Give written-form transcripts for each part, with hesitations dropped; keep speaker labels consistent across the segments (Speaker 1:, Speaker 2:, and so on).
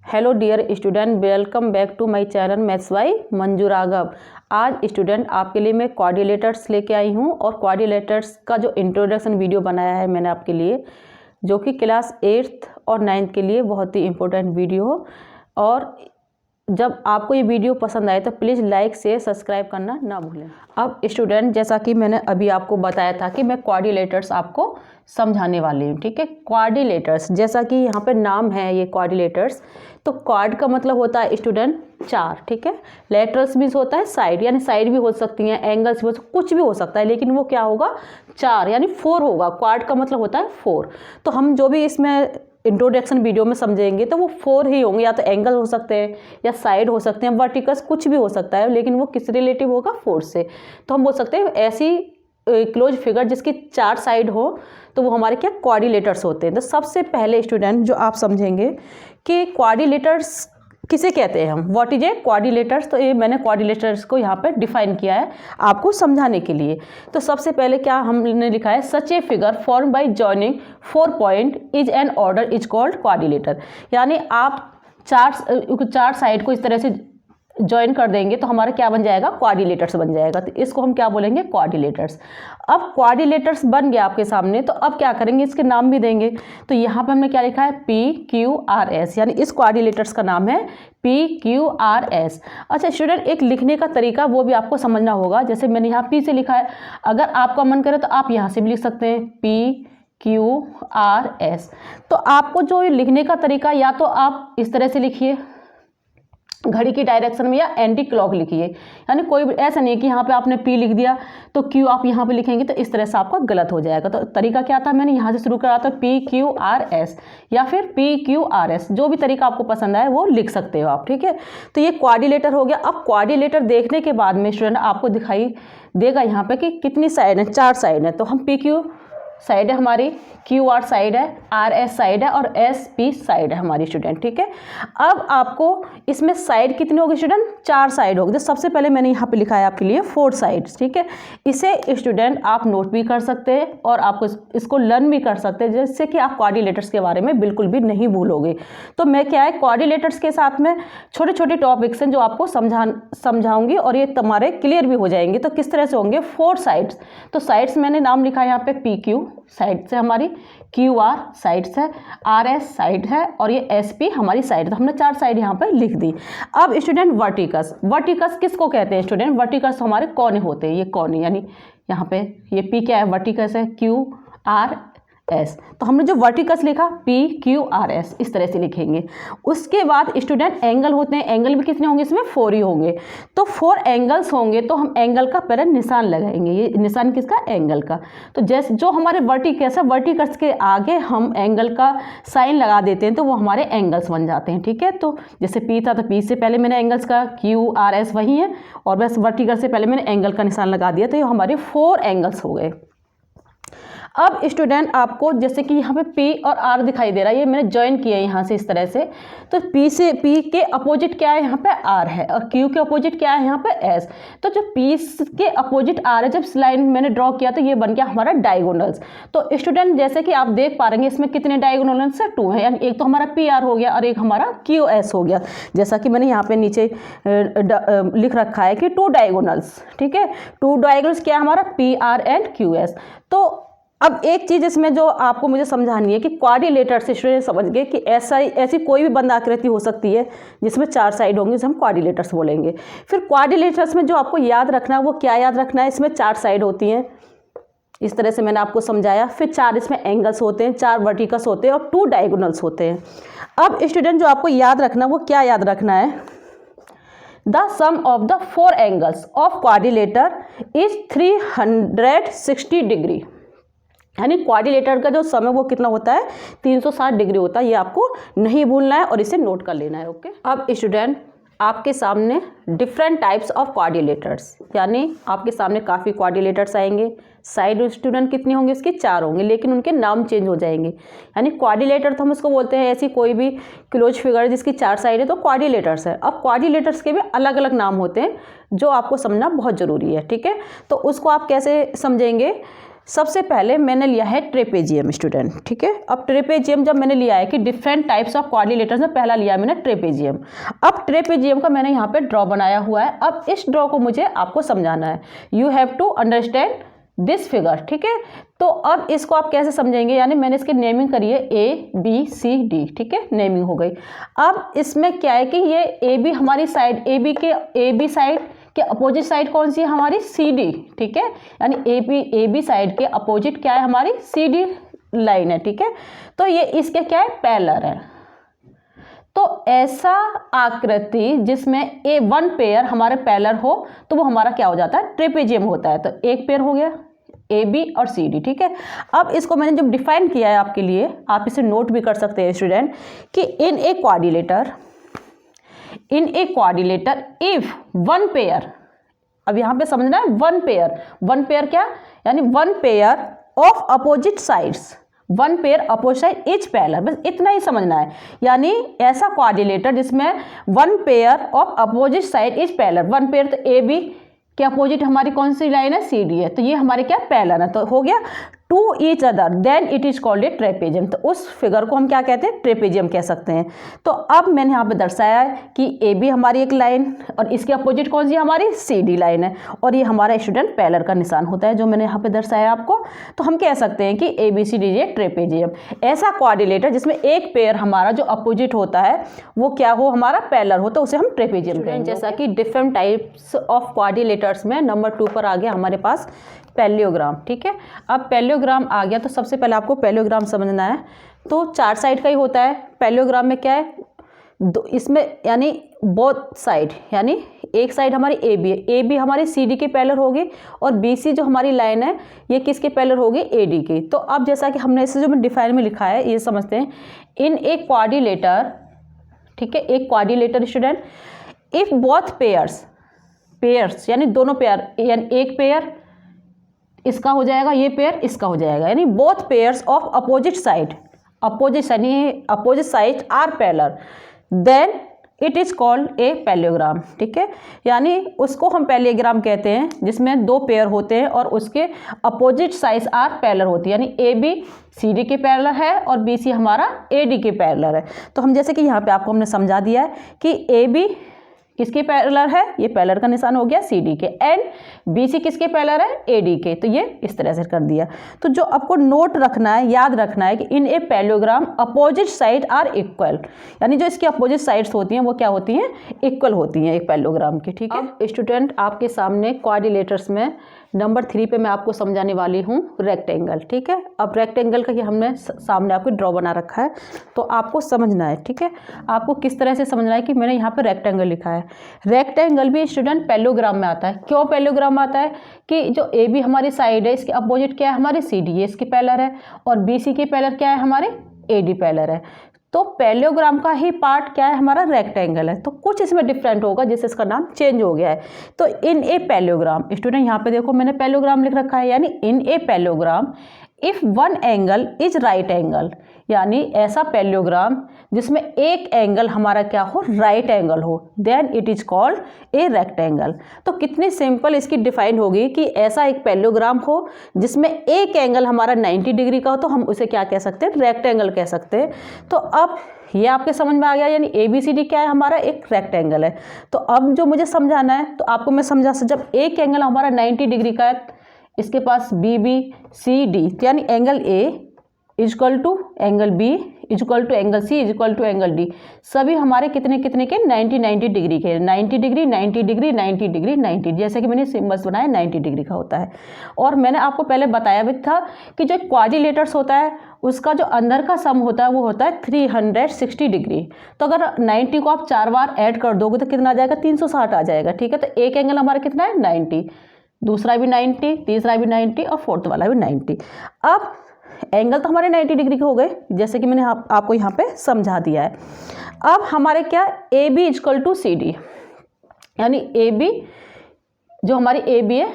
Speaker 1: Hello dear student, welcome back to my channel maths by Manju Raghav. आज student आपके लिए मैं क्वाड्रिलेटर्स लेके आई हूँ और क्वाड्रिलेटर्स का जो इंट्रोडक्शन वीडियो बनाया है मैंने आपके लिए, जो कि क्लास 8th और 9th के लिए बहुत ही इम्पोर्टेंट वीडियो हो। और जब आपको ये वीडियो पसंद आए तो प्लीज़ लाइक शेयर सब्सक्राइब करना ना भूलें। अब स्टूडेंट, जैसा कि मैंने अभी आपको बताया था कि मैं क्वाड्रिलेटर्स आपको समझाने वाली हूँ, ठीक है। क्वाड्रिलेटर्स, जैसा कि यहाँ पे नाम है ये क्वाड्रिलेटर्स, तो क्वाड का मतलब होता है स्टूडेंट चार, ठीक है। लेटरल्स भी होता है साइड, यानी साइड भी हो सकती हैं, एंगल्स भी कुछ भी हो सकता है, लेकिन वो क्या होगा, चार यानी 4 होगा। क्वाड का मतलब होता है 4। तो हम जो भी इसमें इंट्रोडक्शन वीडियो में समझेंगे तो वो 4 ही होंगे, या तो एंगल हो सकते हैं या साइड हो सकते हैं, वर्टिकल्स कुछ भी हो सकता है, लेकिन वो किस रिलेटिव होगा, 4 से। तो हम बोल सकते हैं ऐसी क्लोज फिगर जिसकी 4 साइड हो तो वो हमारे क्या क्वाड्रिलेटर्स होते हैं। तो सबसे पहले स्टूडेंट जो आप समझेंगे कि क्वाड्रिलेटर्स किसे कहते हैं हम, व्हाट इज ए क्वाड्रिलेटर्स। तो ये मैंने क्वाड्रिलेटर्स को यहाँ पे डिफाइन किया है आपको समझाने के लिए। तो सबसे पहले क्या हमने लिखा है, such a figure form by joining 4 point is an order is called quadrilateral. यानी आप चार साइड को इस तरह से ज्वाइन कर देंगे तो हमारा क्या बन जाएगा, क्वाड्रिलेटर्स बन जाएगा। तो इसको हम क्या बोलेंगे, क्वाड्रिलेटर्स। अब क्वाड्रिलेटर्स बन गया आपके सामने, तो अब क्या करेंगे, इसके नाम भी देंगे। तो यहाँ पे हमने क्या लिखा है, PQRS, यानी इस क्वाड्रिलेटर्स का नाम है PQRS। अच्छा स्टूडेंट, एक लिखने का तरीका वो भी आपको समझना होगा। जैसे मैंने यहाँ P से लिखा है, अगर आपका मन करे तो आप यहाँ से भी लिख सकते हैं PQRS। तो आपको जो लिखने का तरीका, या तो आप इस तरह से लिखिए घड़ी की डायरेक्शन में, या एंटी क्लॉक लिखिए। यानी कोई ऐसा नहीं है कि यहाँ पे आपने P लिख दिया तो Q आप यहाँ पे लिखेंगे, तो इस तरह से आपका गलत हो जाएगा। तो तरीका क्या था, मैंने यहाँ से शुरू करा था PQRS या फिर PQRS, जो भी तरीका आपको पसंद आए वो लिख सकते हो आप, ठीक है। तो ये क्वाड्रिलेटर हो गया। अब क्वाड्रिलेटर देखने के बाद में स्टूडेंट आपको दिखाई देगा यहाँ पे कि कितनी साइड है, 4 साइड है। तो हम PQ साइड है हमारी, QR साइड है, RS साइड है और SP साइड है हमारी स्टूडेंट, ठीक है। अब आपको इसमें साइड कितनी होगी स्टूडेंट, 4 साइड होगी। तो सबसे पहले मैंने यहाँ पे लिखा है आपके लिए 4 साइड्स, ठीक है। इसे स्टूडेंट आप नोट भी कर सकते हैं और आपको इसको लर्न भी कर सकते हैं, जिससे कि आप क्वाड्रिलेटर्स के बारे में बिल्कुल भी नहीं भूलोगे। तो मैं क्या है, क्वाड्रिलेटर्स के साथ में छोटे छोटे टॉपिक्स हैं जो आपको समझाऊंगी और ये तुम्हारे क्लियर भी हो जाएंगे। तो किस तरह से होंगे, 4 साइड्स। तो साइड्स मैंने नाम लिखा है यहाँ पे PQ साइड से हमारी, QR साइड से, RS साइड है और ये SP हमारी साइड। तो हमने 4 साइड यहाँ पे लिख दी। अब स्टूडेंट वर्टिकल्स, वर्टिकल्स किसको कहते हैं स्टूडेंट, वर्टिकल्स हमारे कोने होते हैं, ये कोने, यानी यहाँ पे ये P क्या है, वर्टिकल्स है, QRS। तो हमने जो वर्टिकल्स लिखा PQRS, इस तरह से लिखेंगे। उसके बाद स्टूडेंट एंगल होते हैं, एंगल भी कितने होंगे, इसमें 4 ही होंगे। तो 4 एंगल्स होंगे, तो हम एंगल का पहले निशान लगाएंगे। ये निशान किसका, एंगल का। तो जैसे जो हमारे वर्टिकल्स है, वर्टिकल्स के आगे हम एंगल का साइन लगा देते हैं तो वो हमारे एंगल्स बन जाते हैं, ठीक है। तो जैसे P था तो P से पहले मैंने एंगल्स का, QRS वही है, और बस वर्टिकल से पहले मैंने एंगल का निशान लगा दिया, तो ये हमारे 4 एंगल्स हो गए। अब स्टूडेंट आपको जैसे कि यहाँ पे P और R दिखाई दे रहा है, ये मैंने ज्वाइन किया है यहाँ से इस तरह से। तो P के अपोजिट क्या है, यहाँ पे R है, और Q के अपोजिट क्या है, यहाँ पे S। तो जो P के अपोजिट R है, जब लाइन मैंने ड्रॉ किया तो ये बन गया हमारा डायगोनल्स। तो स्टूडेंट जैसे कि आप देख पा रहे हैं, इसमें कितने डायगोनल्स है, 2 है, यानी एक तो हमारा PR हो गया और एक हमारा QS हो गया। जैसा कि मैंने यहाँ पे नीचे लिख रखा है कि 2 डायगोनल्स, ठीक है। 2 डायगोनल्स क्या है हमारा, PR एंड QS। तो अब एक चीज़ इसमें जो आपको मुझे समझानी है कि क्वाड्रिलेटर से स्टूडेंट समझ गए कि ऐसी कोई भी बंद आकृति हो सकती है जिसमें 4 साइड होंगे, जिसे हम क्वाड्रिलेटर्स बोलेंगे। फिर क्वाड्रिलेटर्स में जो आपको याद रखना है वो क्या याद रखना है, इसमें 4 साइड होती हैं, इस तरह से मैंने आपको समझाया। फिर 4 इसमें एंगल्स होते हैं, 4 वर्टिकल्स होते हैं और 2 डायगोनल्स होते हैं। अब स्टूडेंट जो आपको याद रखना है वो क्या याद रखना है, the sum of the 4 angles of quadrilateral is 360 degree. यानी क्वाड्रिलेटर का जो सम है वो कितना होता है, 360 डिग्री होता है। ये आपको नहीं भूलना है और इसे नोट कर लेना है, ओके। अब स्टूडेंट आपके सामने डिफरेंट टाइप्स ऑफ क्वाड्रिलेटर्स, यानी आपके सामने काफ़ी क्वाड्रिलेटर्स आएंगे। साइड स्टूडेंट कितनी होंगे, इसके 4 होंगे, लेकिन उनके नाम चेंज हो जाएंगे। यानी क्वाड्रिलेटर तो हम इसको बोलते हैं ऐसी कोई भी क्लोज फिगर जिसकी 4 साइड है तो क्वाड्रिलेटर्स है। अब क्वाड्रिलेटर्स के भी अलग अलग नाम होते हैं जो आपको समझना बहुत ज़रूरी है, ठीक है। तो उसको आप कैसे समझेंगे, सबसे पहले मैंने लिया है ट्रेपेजियम स्टूडेंट, ठीक है। अब ट्रेपेजियम जब मैंने लिया है कि डिफरेंट टाइप्स ऑफ क्वाड्रिलेटर्स में पहला लिया मैंने ट्रेपेजियम। अब ट्रेपेजियम का मैंने यहाँ पे ड्रॉ बनाया हुआ है। अब इस ड्रॉ को मुझे आपको समझाना है। You have to understand this figure, ठीक है। तो अब इसको आप कैसे समझेंगे, यानी मैंने इसकी नेमिंग करी है ABCD, ठीक है, नेमिंग हो गई। अब इसमें क्या है कि ये AB हमारी साइड, AB साइड के अपोजिट साइड कौन सी है हमारी, CD, ठीक है। यानी AB साइड के अपोजिट क्या है हमारी, CD लाइन है, ठीक है। तो ये इसके क्या है, पैरेलल है। तो ऐसा आकृति जिसमें वन पेयर हमारे पैरेलल हो तो वो हमारा क्या हो जाता है, ट्रेपेजियम होता है। तो एक पेयर हो गया AB और CD, ठीक है। अब इसको मैंने जब डिफाइन किया है आपके लिए, आप इसे नोट भी कर सकते हैं स्टूडेंट, कि in a quadrilateral if one pair, अब यहाँ पे समझना है वन पेयर क्या, यानी one pair of opposite sides, one pair opposite side is parallel, बस इतना ही समझना है। यानी ऐसा क्वाड्रिलेटर जिसमें one pair of opposite side is parallel, one pair तो AB के अपोजिट हमारी कौन सी लाइन है, CD है, तो ये हमारे क्या पैरेलल है। तो हो गया to each other, then it is called a trapezium. तो उस फिगर को हम क्या कहते हैं, ट्रेपेजियम कह सकते हैं। तो अब मैंने यहाँ पे दर्शाया है कि AB हमारी एक लाइन और इसके अपोजिट कौन सी हमारी CD लाइन है, और ये हमारा स्टूडेंट पैरेलल का निशान होता है जो मैंने यहाँ पे दर्शाया आपको। तो हम कह सकते हैं कि ABCD ये ट्रेपेजियम, ऐसा क्वाड्रिलेटर जिसमें एक पेयर हमारा जो अपोजिट होता है वो क्या हो, हमारा पैरेलल हो, तो उसे हम ट्रेपेजियम कहेंगे। जैसा कि डिफरेंट टाइप्स ऑफ क्वाड्रिलेटर्स में नंबर 2 पर आ गया हमारे पास पैरेललोग्राम, ठीक है। अब पैरेललोग्राम आ गया तो सबसे पहले आपको पैरेललोग्राम समझना है। तो 4 साइड का ही होता है पैरेललोग्राम में, क्या है, इसमें यानी बोथ साइड, यानी एक साइड हमारी AB है, AB हमारी CD के पैरेलल होगी, और BC जो हमारी लाइन है ये किसके पैरेलल होगी, AD की। तो अब जैसा कि हमने इसे जो डिफाइन में लिखा है ये समझते हैं। इन ए क्वाड्रिलेटर, ठीक है, एक quadrilateral student, if both pairs यानी दोनों पेयर, यानी एक पेयर इसका हो जाएगा, ये पेयर इसका हो जाएगा, यानी both pairs of opposite side are parallel, then it is called a parallelogram, ठीक है। यानी उसको हम पैरेललोग्राम कहते हैं जिसमें 2 पेयर होते हैं और उसके अपोजिट साइड आर पैरेलल होती है, यानी AB CD के पैरेलल है और BC हमारा AD के पैरेलल है। तो हम जैसे कि यहाँ पे आपको हमने समझा दिया है कि AB किसके पैरेलल है, ये पैरेलल का निशान हो गया CD के, एंड BC किसके पैरेलल है, AD के। तो ये इस तरह से कर दिया। तो जो आपको नोट रखना है, याद रखना है कि in a parallelogram opposite side are equal, यानी जो इसकी अपोजिट साइड्स होती हैं वो क्या होती हैं, इक्वल होती हैं एक पैरेललोग्राम की, ठीक है। स्टूडेंट आपके सामने क्वाड्रिलेटर्स में नंबर 3 पे मैं आपको समझाने वाली हूँ रेक्टेंगल, ठीक है। अब रेक्टेंगल का ये हमने सामने आपको ड्रॉ बना रखा है, तो आपको समझना है, ठीक है। आपको किस तरह से समझना है कि मैंने यहाँ पे रेक्टेंगल लिखा है। रेक्टेंगल भी स्टूडेंट पैरेललोग्राम में आता है। क्यों पैरेललोग्राम आता है कि जो AB हमारी साइड है इसके अपोजिट क्या है हमारी CD, ये इसके पैरेलल है, और BC के पैरेलल क्या है हमारे AD पैरेलल है। तो पैरेललोग्राम का ही पार्ट क्या है हमारा, रेक्टेंगल है। तो कुछ इसमें डिफरेंट होगा जिससे इसका नाम चेंज हो गया है। तो इन ए पैरेललोग्राम, स्टूडेंट यहाँ पे देखो मैंने पैरेललोग्राम लिख रखा है, यानी in a parallelogram if one angle is right angle, यानी ऐसा पैरेललोग्राम जिसमें एक एंगल हमारा क्या हो, राइट एंगल हो, then it is called a rectangle. तो कितनी सिंपल इसकी डिफाइन होगी कि ऐसा एक पैरेललोग्राम हो जिसमें एक एंगल हमारा 90 डिग्री का हो, तो हम उसे क्या कह सकते हैं, रेक्टेंगल कह सकते हैं। तो अब ये आपके समझ में आ गया, यानी ABCD क्या है हमारा, एक रेक्टेंगल है। तो अब जो मुझे समझाना है तो आपको मैं समझा, जब एक एंगल हमारा 90 डिग्री का है, इसके पास BBCD, यानी angle A is equal to angle B is equal to angle C is equal to angle D, सभी हमारे कितने कितने के, 90 डिग्री के, 90 डिग्री 90 डिग्री 90 डिग्री 90, जैसे कि मैंने सिम्बल्स बनाया 90 डिग्री का होता है। और मैंने आपको पहले बताया भी था कि जो क्वाड्रिलेटर्स होता है उसका जो अंदर का सम होता है वो होता है 360 डिग्री। तो अगर 90 को आप 4 बार ऐड कर दोगे तो कितना आ जाएगा, 360 आ जाएगा, ठीक है। तो एक एंगल हमारा कितना है, 90, दूसरा भी 90, तीसरा भी 90 और फोर्थ वाला भी 90। अब एंगल तो हमारे 90 डिग्री के हो गए, जैसे कि मैंने आपको यहाँ पे समझा दिया है। अब हमारे क्या, AB इजक्वल टू CD, यानी AB जो हमारी AB है,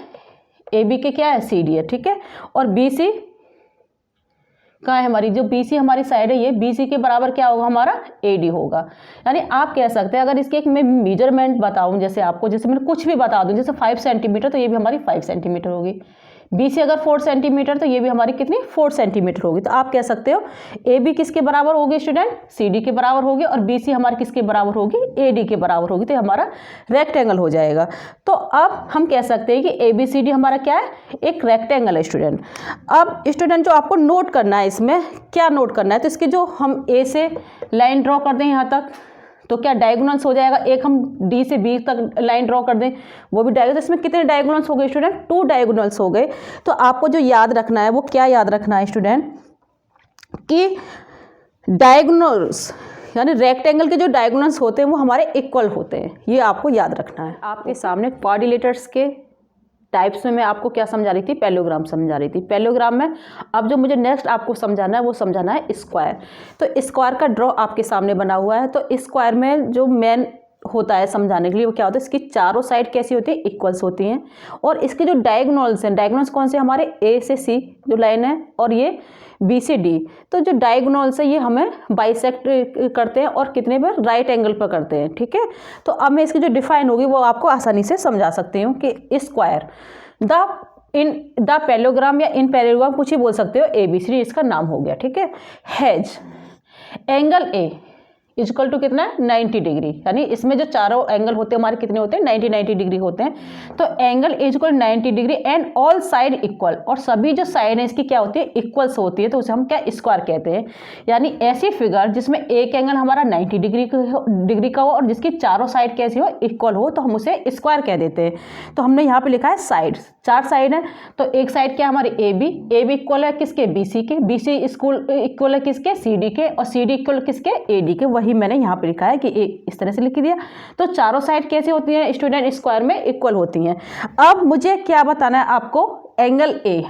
Speaker 1: AB के क्या है, CD है, ठीक है। और BC कहाँ है हमारी, जो BC हमारी साइड है ये BC के बराबर क्या होगा हमारा, AD होगा। यानी आप कह सकते हैं, अगर इसकी एक मैं मेजरमेंट बताऊं, जैसे आपको, जैसे मैंने कुछ भी बता दूं, जैसे 5 सेंटीमीटर, तो ये भी हमारी 5 सेंटीमीटर होगी। BC अगर 4 सेंटीमीटर तो ये भी हमारी कितनी 4 सेंटीमीटर होगी। तो आप कह सकते हो AB किसके बराबर होगी स्टूडेंट, CD के बराबर होगी, और BC हमारी किसके बराबर होगी, AD के बराबर होगी। तो हमारा रेक्टेंगल हो जाएगा। तो अब हम कह सकते हैं कि ABCD हमारा क्या है, एक रेक्टेंगल है स्टूडेंट। अब स्टूडेंट जो आपको नोट करना है, इसमें क्या नोट करना है, तो इसके जो हम A से लाइन ड्रॉ कर दें यहाँ तक, तो क्या डायगोनल्स हो जाएगा। एक हम D से B तक लाइन ड्रॉ कर दें, वो भी डायगोनल। तो इसमें कितने डायगोनल्स हो गए स्टूडेंट, 2 डायगोनल्स हो गए। तो आपको जो याद रखना है वो क्या याद रखना है स्टूडेंट, कि डायगोनल्स यानी रेक्टेंगल के जो डायगोनल्स होते हैं वो हमारे इक्वल होते हैं, ये आपको याद रखना है। आपके सामने क्वाड्रिलेटर्स के टाइप्स में मैं आपको क्या समझा रही थी, पैरेललोग्राम समझा रही थी। पैरेललोग्राम में अब जो मुझे नेक्स्ट आपको समझाना है वो समझाना है स्क्वायर। तो स्क्वायर का ड्रॉ आपके सामने बना हुआ है। तो स्क्वायर में जो मेन होता है समझाने के लिए वो क्या होता है, इसकी चारों साइड कैसी होती है, इक्वल्स होती हैं। और इसके जो डायगोनल्स हैं, डायगोनल्स कौन से, हमारे A से C जो लाइन है, और ये B से D। तो जो डायगोनल्स है ये हमें बाइसेक्ट करते हैं, और कितने पर, राइट एंगल पर करते हैं, ठीक है। तो अब मैं इसकी जो डिफाइन होगी वो आपको आसानी से समझा सकती हूँ कि स्क्वायर द पैरेललोग्राम या इन पैरेललोग्राम कुछ ही बोल सकते हो, ABCD इसका नाम हो गया, ठीक है। Has angle A equal to कितना है, 90 डिग्री। यानी इसमें जो चारों एंगल होते हैं हमारे कितने होते हैं, 90 डिग्री होते हैं। तो angle equal 90 degree and all side equal, और सभी जो साइड है इसकी क्या होती है, इक्वल्स होती है। तो उसे हम क्या, स्क्वायर कहते हैं। यानी ऐसी फिगर जिसमें एक एंगल हमारा 90 डिग्री का हो और जिसकी चारों साइड कैसी हो, इक्वल हो, तो हम उसे स्क्वायर कह देते हैं। तो हमने यहाँ पे लिखा है साइड, 4 साइड है। तो एक साइड क्या हमारी AB इक्वल है किसके, BC के, BC इक्वल है किसके, CD के, और CD इक्वल किसके, AD के। वही मैंने यहाँ पे लिखा है कि इस तरह से लिख दिया। तो चारों साइड कैसी होती हैं स्टूडेंट, स्क्वायर में इक्वल होती हैं। अब मुझे क्या बताना है आपको, एंगल A।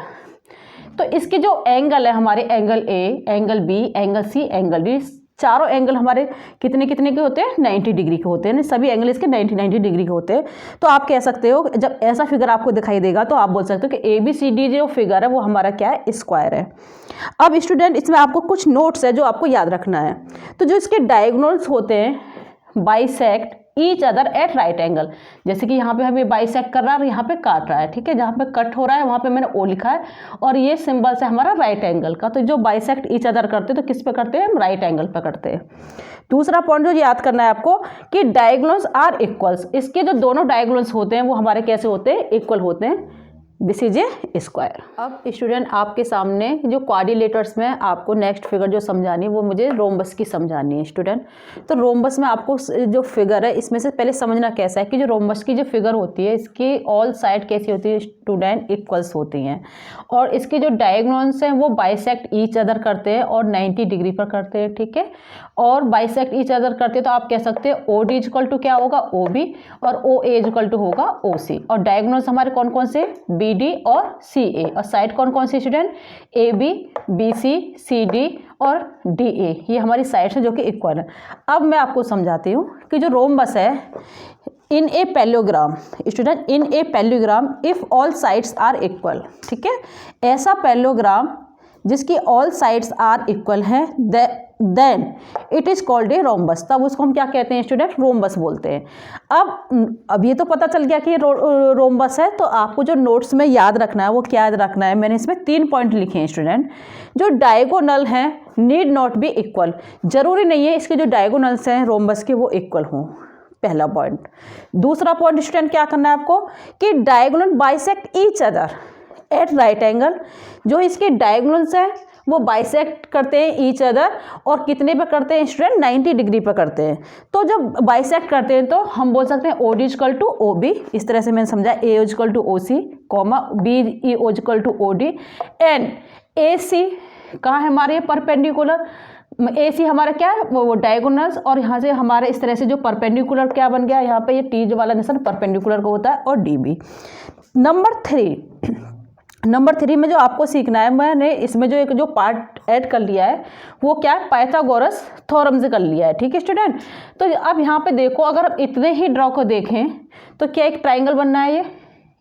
Speaker 1: तो इसके जो एंगल है हमारे, angle A, angle B, angle C, angle D, चारों एंगल हमारे कितने कितने के होते हैं, 90 डिग्री के होते हैं। सभी एंगल इसके 90 डिग्री के होते हैं। तो आप कह सकते हो जब ऐसा फिगर आपको दिखाई देगा तो आप बोल सकते हो कि ABCD जो फिगर है वो हमारा क्या है, स्क्वायर है। अब स्टूडेंट इसमें आपको कुछ नोट्स है जो आपको याद रखना है। तो जो इसके डायगोनल्स होते हैं bisect each other at right angle, जैसे कि यहाँ पे हमें बाइसेक्ट कर रहा है और यहाँ पे काट रहा है, ठीक है। जहाँ पे कट हो रहा है वहाँ पे मैंने O लिखा है, और ये सिंबल है हमारा राइट एंगल का। तो जो बाइसेक्ट ईच अदर करते हैं तो किस पे करते हैं, हम राइट एंगल पे करते हैं। दूसरा पॉइंट जो याद करना है आपको कि डायगोनल्स आर इक्वल्स, इसके जो दोनों डायगोनल्स होते हैं वो हमारे कैसे होते हैं, इक्वल होते हैं। This is a square. अब स्टूडेंट आपके सामने जो क्वाड्रिलेटर्स में आपको नेक्स्ट फिगर जो समझानी है वो मुझे रोम्बस की समझानी है स्टूडेंट। तो रोम्बस में आपको जो फिगर है इसमें से पहले समझना कैसा है कि जो रोम्बस की जो फिगर होती है इसकी ऑल साइड कैसी होती है स्टूडेंट, इक्वल्स होती हैं, और इसके जो डायगोनल्स हैं वो बाइसेक्ट ईच अदर करते हैं और 90 डिग्री पर करते हैं, ठीक है। और बाइसेक्ट ईच अदर करते हैं तो आप कह सकते हैं OD इक्वल टू क्या होगा, OB, और OA इक्वल टू होगा OC। और डायगोनल्स हमारे कौन कौन से, BD और CA, और साइड कौन कौन सी स्टूडेंट, AB, BC, CD और DA, ये हमारी साइड है जो कि इक्वल है। अब मैं आपको समझाती हूँ कि जो रोम्बस है in a parallelogram student, in a parallelogram if all sides are equal, ठीक है। ऐसा पैरेललोग्राम जिसकी ऑल साइड्स आर इक्वल है then it is called a rhombus, तब उसको हम क्या कहते हैं स्टूडेंट, रोम्बस बोलते हैं। अब ये तो पता चल गया कि ये रोम्बस है। तो आपको जो नोट्स में याद रखना है वो क्या याद रखना है, मैंने इसमें 3 पॉइंट लिखे हैं स्टूडेंट। जो डायगोनल हैं नीड नॉट बी इक्वल, जरूरी नहीं है इसके जो डायगोनल्स हैं रोम्बस के वो इक्वल हों, पहला पॉइंट। दूसरा पॉइंट स्टूडेंट क्या करना है आपको कि diagonal bisect each other at right angle, जो इसके डायगोनल्स हैं वो बाइसेक्ट करते हैं ईच अदर, और कितने पे करते हैं स्टूडेंट, 90 डिग्री पे करते हैं। तो जब बाइसेक्ट करते हैं तो हम बोल सकते हैं OD इक्वल टू OB, इस तरह से मैंने समझा, A equal to OC, B equal to OD, and AC कहाँ है हमारे परपेंडिकुलर, AC हमारा क्या है वो डायगोनल्स, और यहाँ से हमारे इस तरह से जो परपेंडिकुलर क्या बन गया, यहाँ पे ये T वाला निशान परपेंडिकुलर को होता है, और DB। नंबर 3 में जो आपको सीखना है, मैंने इसमें जो एक जो पार्ट ऐड कर लिया है वो क्या है, पाइथागोरस थ्योरम से कर लिया है, ठीक है स्टूडेंट। तो अब यहाँ पे देखो, अगर आप इतने ही ड्रॉ को देखें तो क्या एक ट्राइंगल बनना है,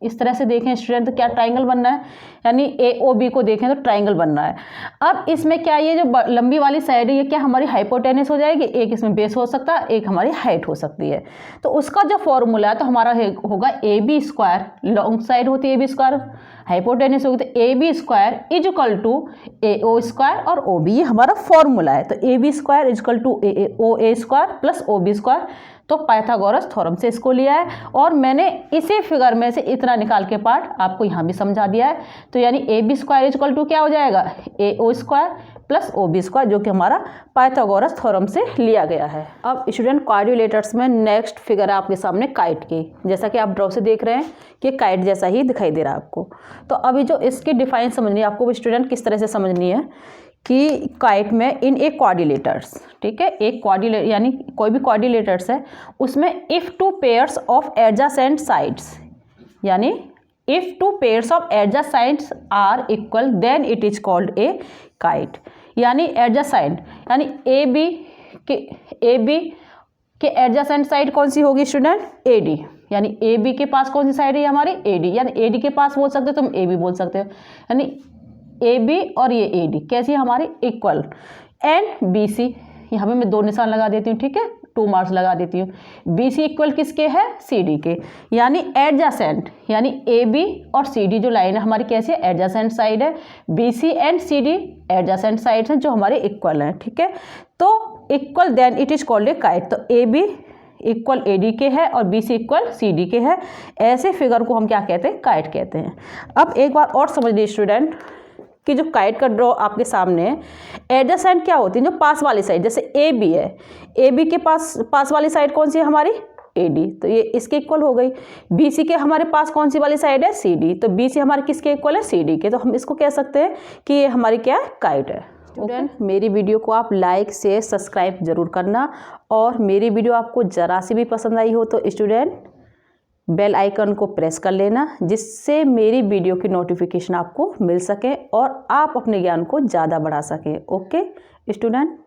Speaker 1: इस तरह से देखें स्टूडेंट तो क्या ट्राइंगल बनना है, यानी ए ओ बी को देखें तो ट्राइंगल बनना है। अब इसमें क्या ये जो लंबी वाली साइड है ये क्या हमारी हाइपोटेनस हो जाएगी, एक इसमें बेस हो सकता है, एक हमारी हाइट हो सकती है। तो उसका जो फॉर्मूला है तो हमारा होगा A B square, long side होती है ए बी स्क्वायर, हाइपोटेनस होगी तो A B square is equal to A O square और ओ बी, ये हमारा फॉर्मूला है। तो A B square is equal to A O A square plus O B square, तो पाइथागोरस थ्योरम से इसको लिया है और मैंने इसी फिगर में से इतना निकाल के पार्ट आपको यहाँ भी समझा दिया है। तो यानी A B square is equal to क्या हो जाएगा, A O square plus O B square, जो कि हमारा पाइथागोरस थ्योरम से लिया गया है। अब स्टूडेंट क्वाड्रिलेटर्स में नेक्स्ट फिगर है आपके सामने काइट की, जैसा कि आप ड्रॉ से देख रहे हैं कि काइट जैसा ही दिखाई दे रहा है आपको। तो अभी जो इसकी डिफाइन समझनी है आपको स्टूडेंट किस तरह से समझनी है कि काइट में इन ए क्वाड्रिलेटर्स, ठीक है, एक क्वाड्रिलेटर यानी कोई भी क्वाड्रिलेटर्स है उसमें if two pairs of adjacent sides, यानी if two pairs of adjacents are equal then it is called a kite. यानी एडजेसेंट यानी ए बी के एडजेसेंट साइड कौन सी होगी स्टूडेंट, ए डी, यानी ए बी के पास कौन सी साइड है हमारी, ए डी, यानी ए डी के पास बोल सकते हो तुम ए बी बोल सकते हो, यानी ए बी और ये ए डी कैसी है हमारी इक्वल, एंड बी सी, यहाँ पे मैं 2 निशान लगा देती हूँ, ठीक है, 2 मार्क्स लगा देती हूँ। बी सी इक्वल किसके है, सी डी के, यानी एडजेसेंट, यानी ए बी और सी डी जो लाइन है हमारी कैसी है, एडजेसेंट साइड है, B C and C D adjacent side है जो हमारे इक्वल हैं, ठीक है। तो equal then it is called a kite, तो A B equal A D के है और B C equal C D के है, ऐसे फिगर को हम क्या कहते हैं, काइट कहते हैं। अब एक बार और समझ लीजिए स्टूडेंट कि जो काइट का ड्रॉ आपके सामने है, एडजेसेंट क्या होती है, जो पास वाली साइड, जैसे ए बी है, ए बी के पास वाली साइड कौन सी है हमारी, ए डी, तो ये इसके इक्वल हो गई। बी सी के हमारे पास कौन सी वाली साइड है, सी डी, तो बी सी हमारे किसके इक्वल है, सी डी के, तो हम इसको कह सकते हैं कि ये हमारी क्या है, काइट है। स्टूडेंट मेरी वीडियो को आप लाइक शेयर सब्सक्राइब जरूर करना, और मेरी वीडियो आपको ज़रा सी भी पसंद आई हो तो स्टूडेंट बेल आइकन को प्रेस कर लेना, जिससे मेरी वीडियो की नोटिफिकेशन आपको मिल सके और आप अपने ज्ञान को ज़्यादा बढ़ा सकें। Okay student.